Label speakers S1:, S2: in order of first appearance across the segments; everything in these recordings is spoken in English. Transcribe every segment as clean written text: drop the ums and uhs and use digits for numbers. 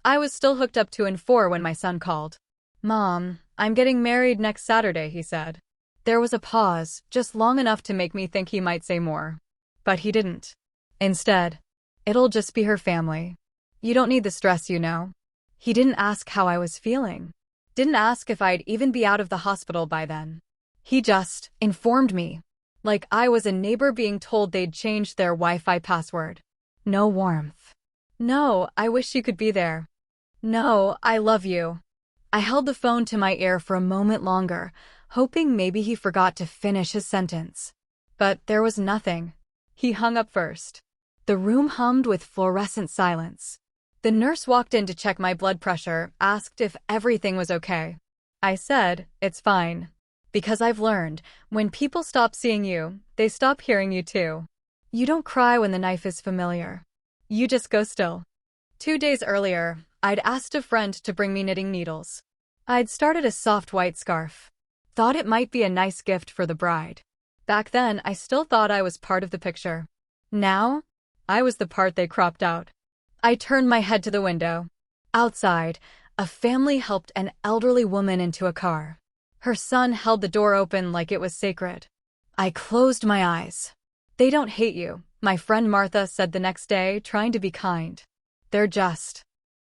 S1: I was still hooked up to and 4 when my son called. "Mom, I'm getting married next Saturday," he said. There was a pause, just long enough to make me think he might say more. But he didn't. Instead, "It'll just be her family. You don't need the stress, you know." He didn't ask how I was feeling. Didn't ask if I'd even be out of the hospital by then. He just informed me. Like I was a neighbor being told they'd changed their Wi-Fi password. No warmth. No, I wish you could be there. No, I love you. I held the phone to my ear for a moment longer, hoping maybe he forgot to finish his sentence. But there was nothing. He hung up first. The room hummed with fluorescent silence. The nurse walked in to check my blood pressure, asked if everything was okay. I said, "It's fine." Because I've learned, when people stop seeing you, they stop hearing you too. You don't cry when the knife is familiar. You just go still. 2 days earlier, I'd asked a friend to bring me knitting needles. I'd started a soft white scarf. Thought it might be a nice gift for the bride. Back then, I still thought I was part of the picture. Now, I was the part they cropped out. I turned my head to the window. Outside, a family helped an elderly woman into a car. Her son held the door open like it was sacred. I closed my eyes. "They don't hate you," my friend Martha said the next day, trying to be kind. "They're just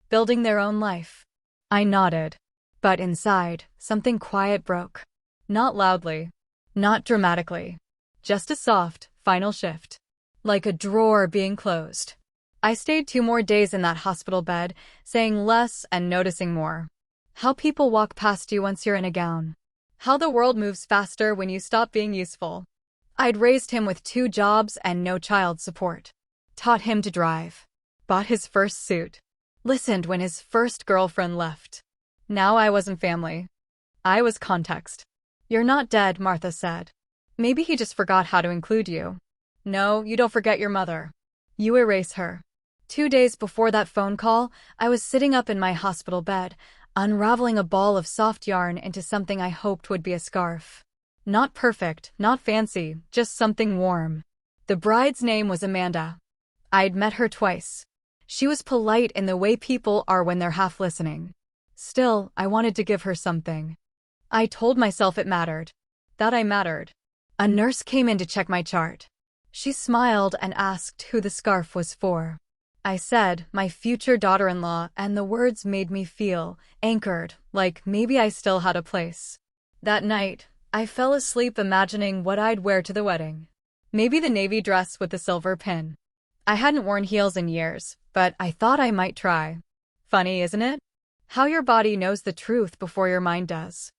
S1: building their own life." I nodded. But inside, something quiet broke. Not loudly. Not dramatically. Just a soft, final shift. Like a drawer being closed. I stayed 2 more days in that hospital bed, saying less and noticing more. How people walk past you once you're in a gown. How the world moves faster when you stop being useful. I'd raised him with 2 jobs and no child support. Taught him to drive. Bought his first suit. Listened when his first girlfriend left. Now I wasn't family. I was context. "You're not dead," Martha said. "Maybe he just forgot how to include you." No, you don't forget your mother. You erase her. 2 days before that phone call, I was sitting up in my hospital bed, unraveling a ball of soft yarn into something I hoped would be a scarf. Not perfect, not fancy, just something warm. The bride's name was Amanda. I'd met her twice. She was polite in the way people are when they're half listening. Still, I wanted to give her something. I told myself it mattered. That I mattered. A nurse came in to check my chart. She smiled and asked who the scarf was for. I said, "My future daughter-in-law," and the words made me feel anchored, like maybe I still had a place. That night, I fell asleep imagining what I'd wear to the wedding. Maybe the navy dress with the silver pin. I hadn't worn heels in years, but I thought I might try. Funny, isn't it? How your body knows the truth before your mind does.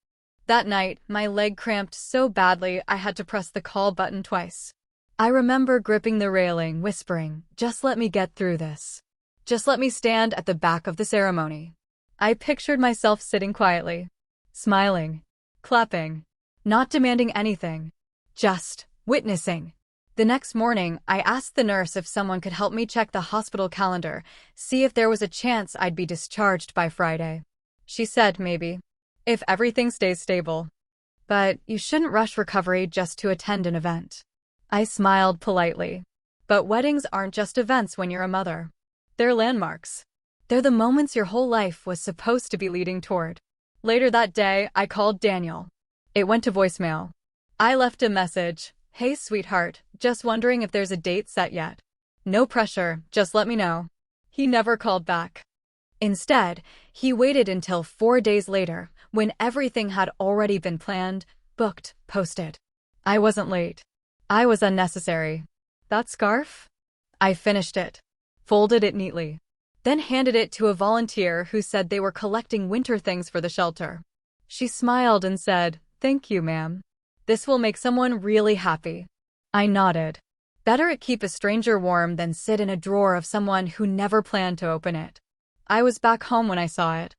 S1: That night, my leg cramped so badly I had to press the call button twice. I remember gripping the railing, whispering, "Just let me get through this. Just let me stand at the back of the ceremony." I pictured myself sitting quietly, smiling, clapping, not demanding anything, just witnessing. The next morning, I asked the nurse if someone could help me check the hospital calendar, see if there was a chance I'd be discharged by Friday. She said maybe, if everything stays stable. But you shouldn't rush recovery just to attend an event. I smiled politely. But weddings aren't just events when you're a mother. They're landmarks. They're the moments your whole life was supposed to be leading toward. Later that day, I called Daniel. It went to voicemail. I left a message. "Hey, sweetheart, just wondering if there's a date set yet. No pressure, just let me know." He never called back. Instead, he waited until 4 days later, when everything had already been planned, booked, posted. I wasn't late. I was unnecessary. That scarf? I finished it, folded it neatly, then handed it to a volunteer who said they were collecting winter things for the shelter. She smiled and said, "Thank you, ma'am. This will make someone really happy." I nodded. Better it keep a stranger warm than sit in a drawer of someone who never planned to open it. I was back home when I saw it.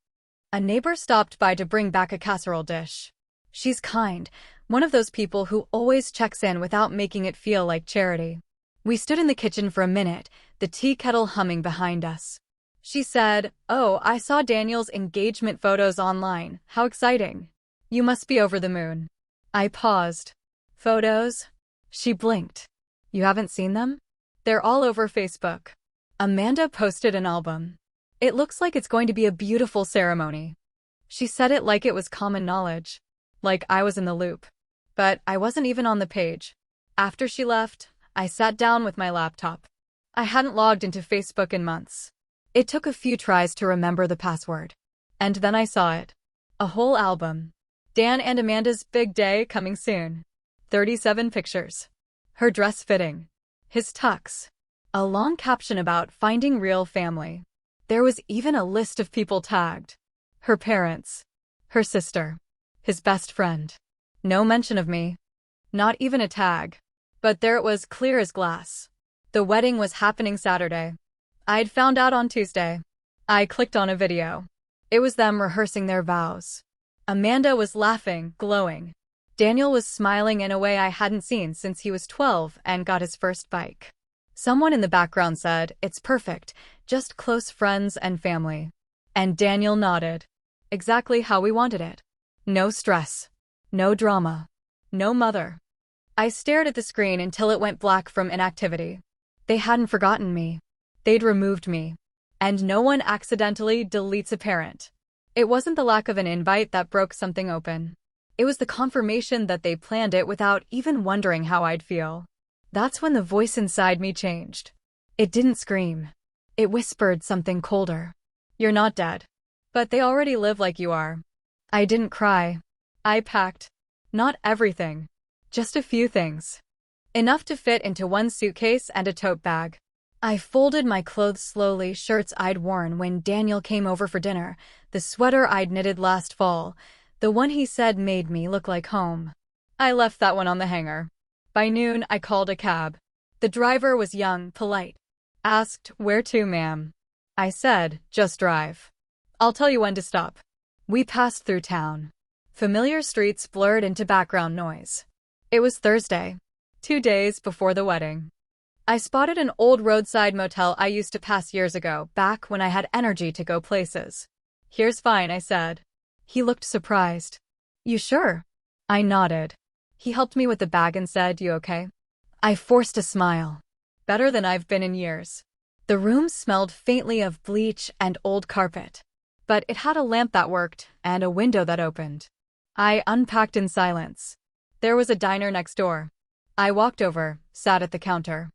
S1: A neighbor stopped by to bring back a casserole dish. She's kind, one of those people who always checks in without making it feel like charity. We stood in the kitchen for a minute, the tea kettle humming behind us. She said, "Oh, I saw Daniel's engagement photos online. How exciting. You must be over the moon." I paused. "Photos?" She blinked. "You haven't seen them? They're all over Facebook. Amanda posted an album. It looks like it's going to be a beautiful ceremony. She said it like it was common knowledge, like I was in the loop. But I wasn't even on the page. After she left, I sat down with my laptop. I hadn't logged into Facebook in months. It took a few tries to remember the password. And then I saw it. A whole album. Dan and Amanda's big day coming soon. 37 pictures. Her dress fitting. His tux. A long caption about finding real family. There was even a list of people tagged. Her parents. Her sister. His best friend. No mention of me. Not even a tag. But there it was, clear as glass. The wedding was happening Saturday. I'd found out on Tuesday. I clicked on a video. It was them rehearsing their vows. Amanda was laughing, glowing. Daniel was smiling in a way I hadn't seen since he was 12 and got his first bike. Someone in the background said, "It's perfect, just close friends and family." And Daniel nodded. Exactly how we wanted it. No stress. No drama. No mother. I stared at the screen until it went black from inactivity. They hadn't forgotten me. They'd removed me. And no one accidentally deletes a parent. It wasn't the lack of an invite that broke something open. It was the confirmation that they planned it without even wondering how I'd feel. That's when the voice inside me changed. It didn't scream. It whispered something colder. "You're not dead. But they already live like you are." I didn't cry. I packed. Not everything. Just a few things. Enough to fit into one suitcase and a tote bag. I folded my clothes slowly, shirts I'd worn when Daniel came over for dinner, the sweater I'd knitted last fall, the one he said made me look like home. I left that one on the hanger. By noon, I called a cab. The driver was young, polite. Asked, "Where to, ma'am?" I said, "Just drive. I'll tell you when to stop." We passed through town. Familiar streets blurred into background noise. It was Thursday, 2 days before the wedding. I spotted an old roadside motel I used to pass years ago, back when I had energy to go places. "Here's fine," I said. He looked surprised. "You sure?" I nodded. He helped me with the bag and said, "You okay?" I forced a smile. Better than I've been in years. The room smelled faintly of bleach and old carpet. But it had a lamp that worked and a window that opened. I unpacked in silence. There was a diner next door. I walked over, sat at the counter.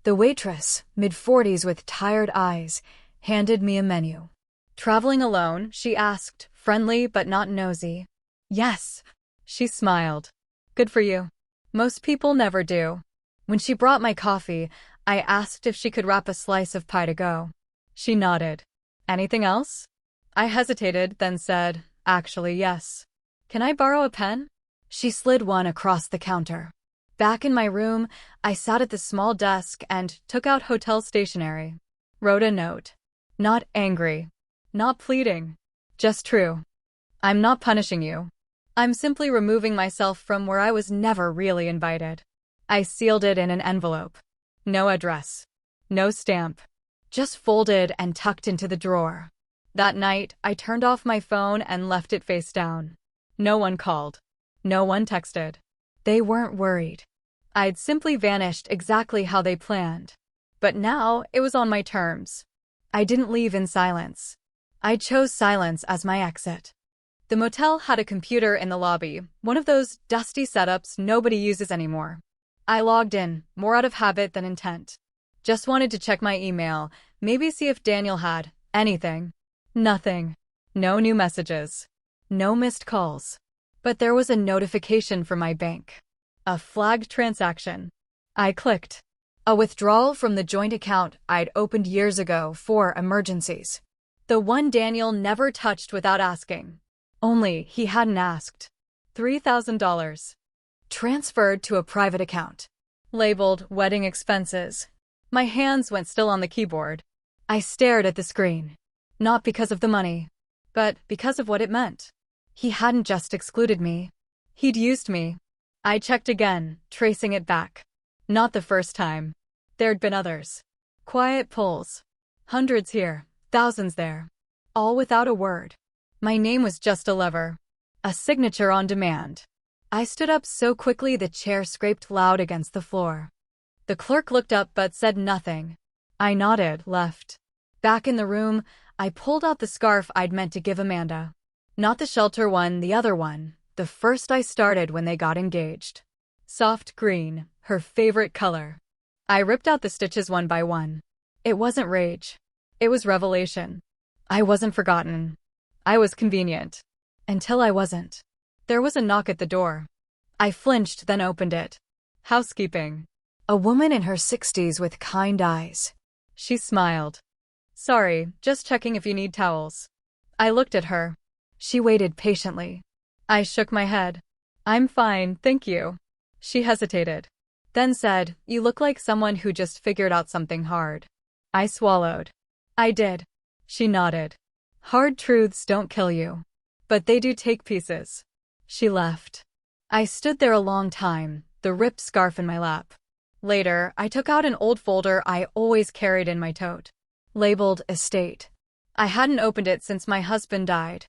S1: The waitress, mid-40s with tired eyes, handed me a menu. "Traveling alone?" she asked, friendly but not nosy. "Yes." She smiled. "Good for you. Most people never do." When she brought my coffee, I asked if she could wrap a slice of pie to go. She nodded. "Anything else?" I hesitated, then said, "Actually, yes." "Can I borrow a pen?" She slid one across the counter. Back in my room, I sat at the small desk and took out hotel stationery. Wrote a note. Not angry. Not pleading. Just true. "I'm not punishing you. I'm simply removing myself from where I was never really invited." I sealed it in an envelope. No address. No stamp. Just folded and tucked into the drawer. That night, I turned off my phone and left it face down. No one called. No one texted. They weren't worried. I'd simply vanished exactly how they planned. But now, it was on my terms. I didn't leave in silence. I chose silence as my exit. The motel had a computer in the lobby, one of those dusty setups nobody uses anymore. I logged in, more out of habit than intent. Just wanted to check my email, maybe see if Daniel had anything. Nothing. No new messages. No missed calls. But there was a notification from my bank. A flagged transaction. I clicked. A withdrawal from the joint account I'd opened years ago for emergencies. The one Daniel never touched without asking. Only he hadn't asked. $3,000. Transferred to a private account. Labeled wedding expenses. My hands went still on the keyboard. I stared at the screen. Not because of the money, but because of what it meant. He hadn't just excluded me. He'd used me. I checked again, tracing it back. Not the first time. There'd been others. Quiet pulls. Hundreds here, thousands there. All without a word. My name was just a lever. A signature on demand. I stood up so quickly the chair scraped loud against the floor. The clerk looked up but said nothing. I nodded, left. Back in the room, I pulled out the scarf I'd meant to give Amanda. Not the shelter one, the other one, the first I started when they got engaged. Soft green, her favorite color. I ripped out the stitches one by one. It wasn't rage. It was revelation. I wasn't forgotten. I was convenient. Until I wasn't. There was a knock at the door. I flinched, then opened it. Housekeeping. A woman in her 60s with kind eyes. She smiled. Sorry, just checking if you need towels. I looked at her. She waited patiently. I shook my head. I'm fine, thank you. She hesitated. Then said, You look like someone who just figured out something hard. I swallowed. I did. She nodded. Hard truths don't kill you. But they do take pieces. She left. I stood there a long time, the ripped scarf in my lap. Later, I took out an old folder I always carried in my tote. Labeled Estate. I hadn't opened it since my husband died.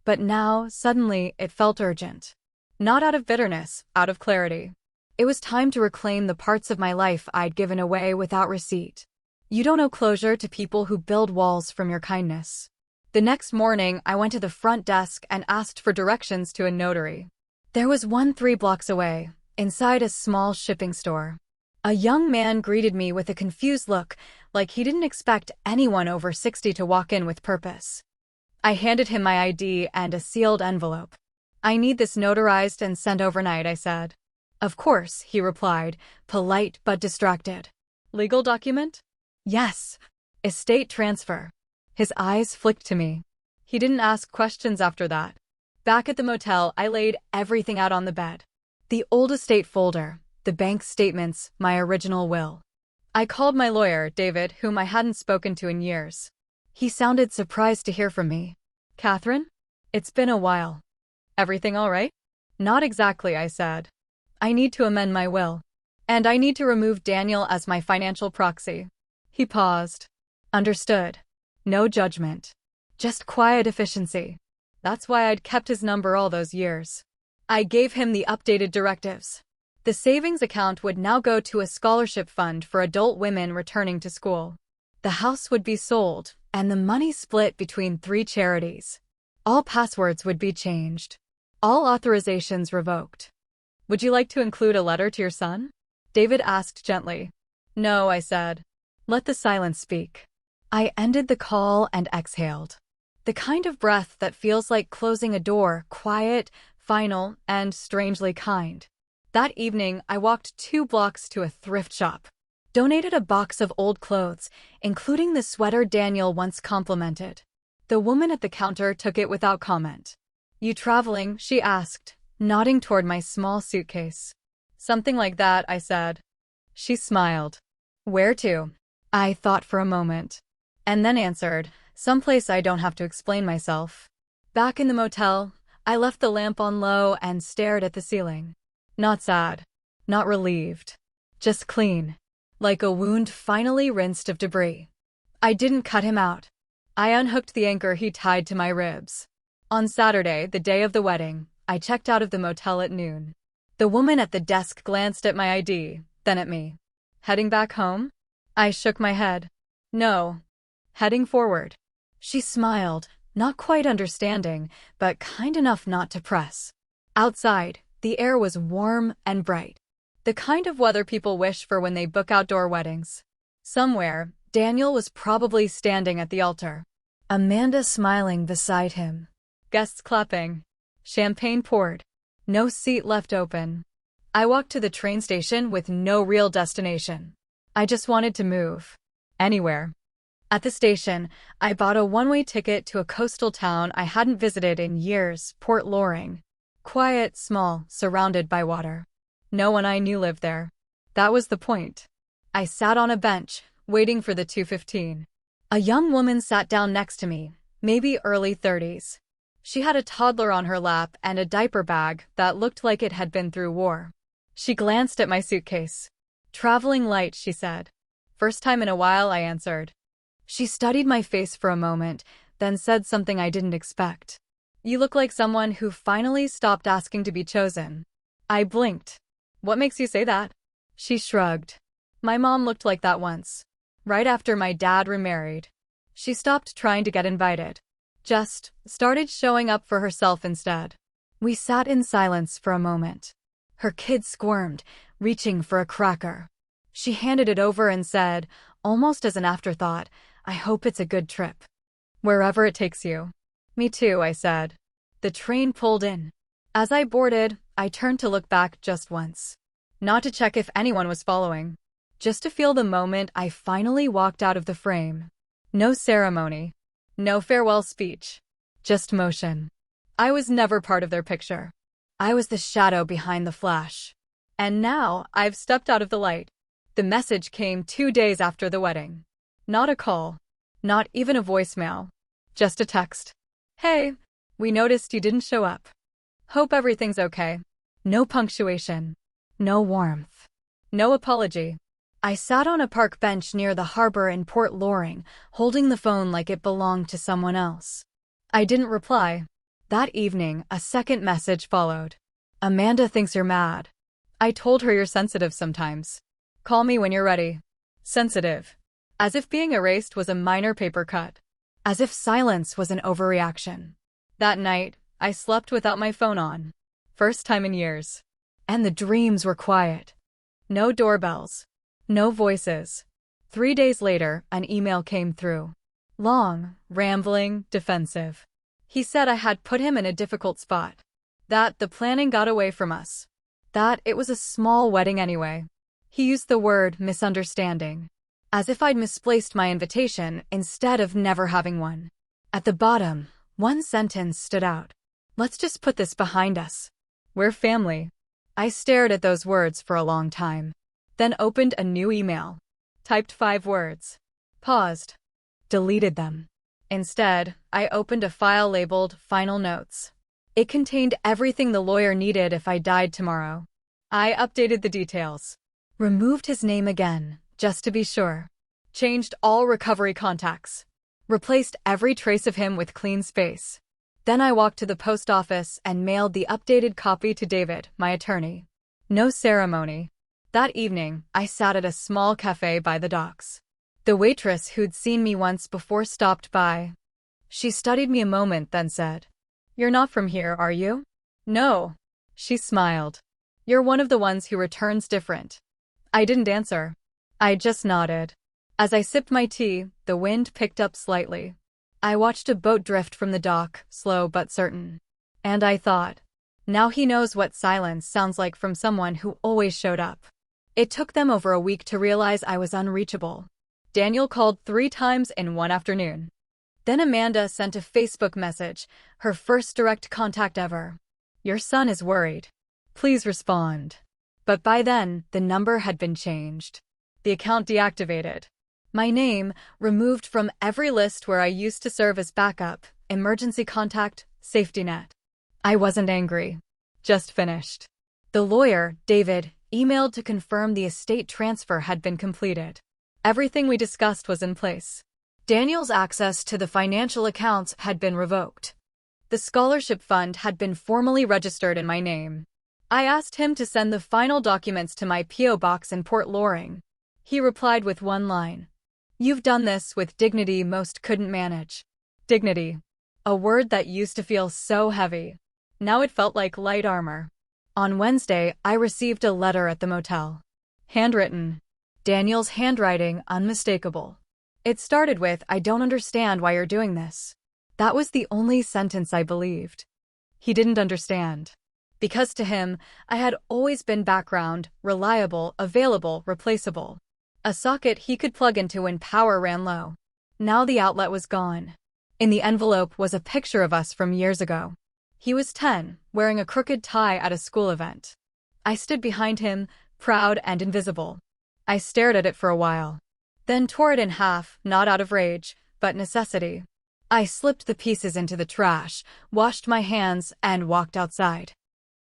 S1: But now, suddenly, it felt urgent. Not out of bitterness, out of clarity. It was time to reclaim the parts of my life I'd given away without receipt. You don't owe closure to people who build walls from your kindness. The next morning, I went to the front desk and asked for directions to a notary. There was one 3 blocks away, inside a small shipping store. A young man greeted me with a confused look, like he didn't expect anyone over 60 to walk in with purpose. I handed him my ID and a sealed envelope. I need this notarized and sent overnight, I said. Of course, he replied, polite but distracted. Legal document? Yes. Estate transfer. His eyes flicked to me. He didn't ask questions after that. Back at the motel, I laid everything out on the bed. The old estate folder, the bank statements, my original will. I called my lawyer, David, whom I hadn't spoken to in years. He sounded surprised to hear from me. Catherine? It's been a while. Everything all right? Not exactly, I said. I need to amend my will. And I need to remove Daniel as my financial proxy. He paused. Understood. No judgment. Just quiet efficiency. That's why I'd kept his number all those years. I gave him the updated directives. The savings account would now go to a scholarship fund for adult women returning to school. The house would be sold, and the money split between 3 charities. All passwords would be changed. All authorizations revoked. Would you like to include a letter to your son? David asked gently. No, I said. Let the silence speak. I ended the call and exhaled. The kind of breath that feels like closing a door, quiet, final, and strangely kind. That evening, I walked 2 blocks to a thrift shop. Donated a box of old clothes, including the sweater Daniel once complimented. The woman at the counter took it without comment. You traveling? She asked, nodding toward my small suitcase. Something like that, I said. She smiled. Where to? I thought for a moment. And then answered, someplace I don't have to explain myself. Back in the motel, I left the lamp on low and stared at the ceiling. Not sad. Not relieved. Just clean. Like a wound finally rinsed of debris. I didn't cut him out. I unhooked the anchor he tied to my ribs. On Saturday, the day of the wedding, I checked out of the motel at noon. The woman at the desk glanced at my ID, then at me. Heading back home? I shook my head. No. Heading forward. She smiled, not quite understanding, but kind enough not to press. Outside, the air was warm and bright. The kind of weather people wish for when they book outdoor weddings. Somewhere, Daniel was probably standing at the altar. Amanda smiling beside him. Guests clapping. Champagne poured. No seat left open. I walked to the train station with no real destination. I just wanted to move. Anywhere. At the station, I bought a one-way ticket to a coastal town I hadn't visited in years, Port Loring. Quiet, small, surrounded by water. No one I knew lived there. That was the point. I sat on a bench, waiting for the 2:15. A young woman sat down next to me, maybe early 30s. She had a toddler on her lap and a diaper bag that looked like it had been through war. She glanced at my suitcase. Traveling light, she said. First time in a while, I answered. She studied my face for a moment, then said something I didn't expect. You look like someone who finally stopped asking to be chosen. I blinked. What makes you say that? She shrugged. My mom looked like that once. Right after my dad remarried. She stopped trying to get invited. Just started showing up for herself instead. We sat in silence for a moment. Her kid squirmed, reaching for a cracker. She handed it over and said, almost as an afterthought, "I hope it's a good trip. Wherever it takes you." "Me too," I said. The train pulled in. As I boarded, I turned to look back just once. Not to check if anyone was following. Just to feel the moment I finally walked out of the frame. No ceremony. No farewell speech. Just motion. I was never part of their picture. I was the shadow behind the flash. And now, I've stepped out of the light. The message came 2 days after the wedding. Not a call. Not even a voicemail. Just a text. "Hey, we noticed you didn't show up. Hope everything's okay." No punctuation. No warmth. No apology. I sat on a park bench near the harbor in Port Loring, holding the phone like it belonged to someone else. I didn't reply. That evening, a second message followed. "Amanda thinks you're mad. I told her you're sensitive sometimes. Call me when you're ready." Sensitive. As if being erased was a minor paper cut. As if silence was an overreaction. That night, I slept without my phone on. First time in years. And the dreams were quiet. No doorbells. No voices. 3 days later, an email came through. Long, rambling, defensive. He said I had put him in a difficult spot. That the planning got away from us. That it was a small wedding anyway. He used the word misunderstanding. As if I'd misplaced my invitation instead of never having one. At the bottom, one sentence stood out. "Let's just put this behind us. We're family." I stared at those words for a long time. Then opened a new email. Typed 5 words. Paused. Deleted them. Instead, I opened a file labeled Final Notes. It contained everything the lawyer needed if I died tomorrow. I updated the details. Removed his name again, just to be sure. Changed all recovery contacts. Replaced every trace of him with clean space. Then I walked to the post office and mailed the updated copy to David, my attorney. No ceremony. That evening, I sat at a small cafe by the docks. The waitress who'd seen me once before stopped by. She studied me a moment, then said, "You're not from here, are you?" "No." She smiled. "You're one of the ones who returns different." I didn't answer. I just nodded. As I sipped my tea, the wind picked up slightly. I watched a boat drift from the dock, slow but certain. And I thought, now he knows what silence sounds like from someone who always showed up. It took them over a week to realize I was unreachable. Daniel called 3 times in one afternoon. Then Amanda sent a Facebook message, her first direct contact ever. "Your son is worried. Please respond." But by then, the number had been changed. The account deactivated. My name removed from every list where I used to serve as backup, emergency contact, safety net. I wasn't angry. Just finished. The lawyer, David, emailed to confirm the estate transfer had been completed. Everything we discussed was in place. Daniel's access to the financial accounts had been revoked. The scholarship fund had been formally registered in my name. I asked him to send the final documents to my P.O. box in Port Loring. He replied with one line. "You've done this with dignity most couldn't manage." Dignity. A word that used to feel so heavy. Now it felt like light armor. On Wednesday, I received a letter at the motel. Handwritten. Daniel's handwriting unmistakable. It started with, "I don't understand why you're doing this." That was the only sentence I believed. He didn't understand. Because to him, I had always been background, reliable, available, replaceable. A socket he could plug into when power ran low. Now the outlet was gone. In the envelope was a picture of us from years ago. He was 10, wearing a crooked tie at a school event. I stood behind him, proud and invisible. I stared at it for a while. Then tore it in half, not out of rage, but necessity. I slipped the pieces into the trash, washed my hands, and walked outside.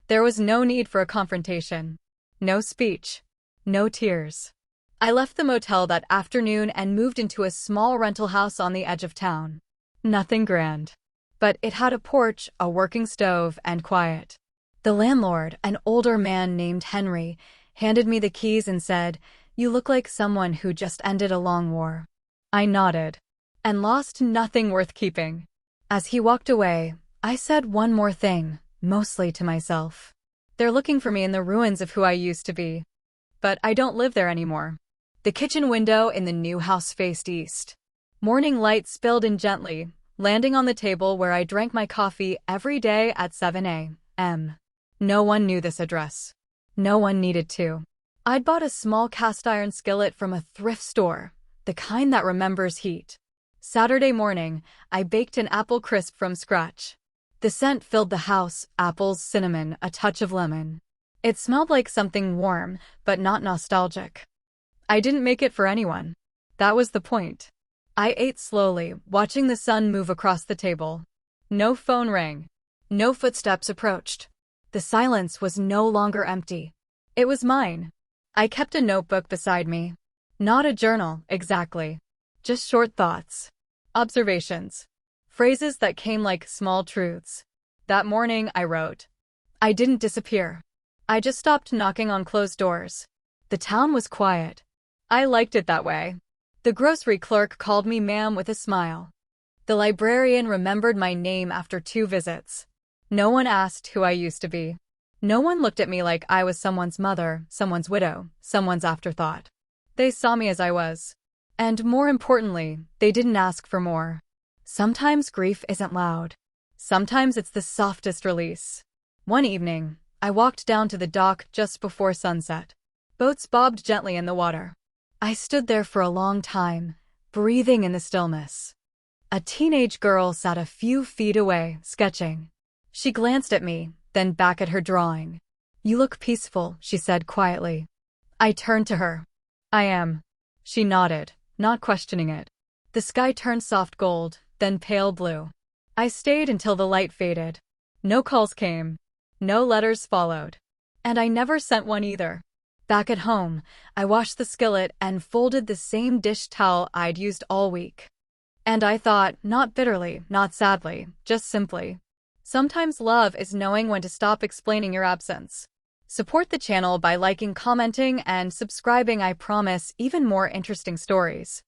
S1: There was no need for a confrontation. No speech. No tears. I left the motel that afternoon and moved into a small rental house on the edge of town. Nothing grand. But it had a porch, a working stove, and quiet. The landlord, an older man named Henry, handed me the keys and said, "You look like someone who just ended a long war." I nodded. and lost nothing worth keeping. As he walked away, I said one more thing, mostly to myself. They're looking for me in the ruins of who I used to be. But I don't live there anymore. The kitchen window in the new house faced east. Morning light spilled in gently, landing on the table where I drank my coffee every day at 7 a.m. No one knew this address. No one needed to. I'd bought a small cast iron skillet from a thrift store, the kind that remembers heat. Saturday morning, I baked an apple crisp from scratch. The scent filled the house, apples, cinnamon, a touch of lemon. It smelled like something warm, but not nostalgic. I didn't make it for anyone. That was the point. I ate slowly, watching the sun move across the table. No phone rang. No footsteps approached. The silence was no longer empty. It was mine. I kept a notebook beside me. Not a journal, exactly. Just short thoughts. Observations. Phrases that came like small truths. That morning, I wrote. I didn't disappear. I just stopped knocking on closed doors. The town was quiet. I liked it that way. The grocery clerk called me ma'am with a smile. The librarian remembered my name after 2 visits. No one asked who I used to be. No one looked at me like I was someone's mother, someone's widow, someone's afterthought. They saw me as I was. And more importantly, they didn't ask for more. Sometimes grief isn't loud. Sometimes it's the softest release. One evening, I walked down to the dock just before sunset. Boats bobbed gently in the water. I stood there for a long time, breathing in the stillness. A teenage girl sat a few feet away, sketching. She glanced at me, then back at her drawing. You look peaceful, she said quietly. I turned to her. I am. She nodded, not questioning it. The sky turned soft gold, then pale blue. I stayed until the light faded. No calls came. No letters followed. And I never sent one either. Back at home, I washed the skillet and folded the same dish towel I'd used all week. And I thought, not bitterly, not sadly, just simply. Sometimes love is knowing when to stop explaining your absence. Support the channel by liking, commenting, and subscribing. I promise even more interesting stories.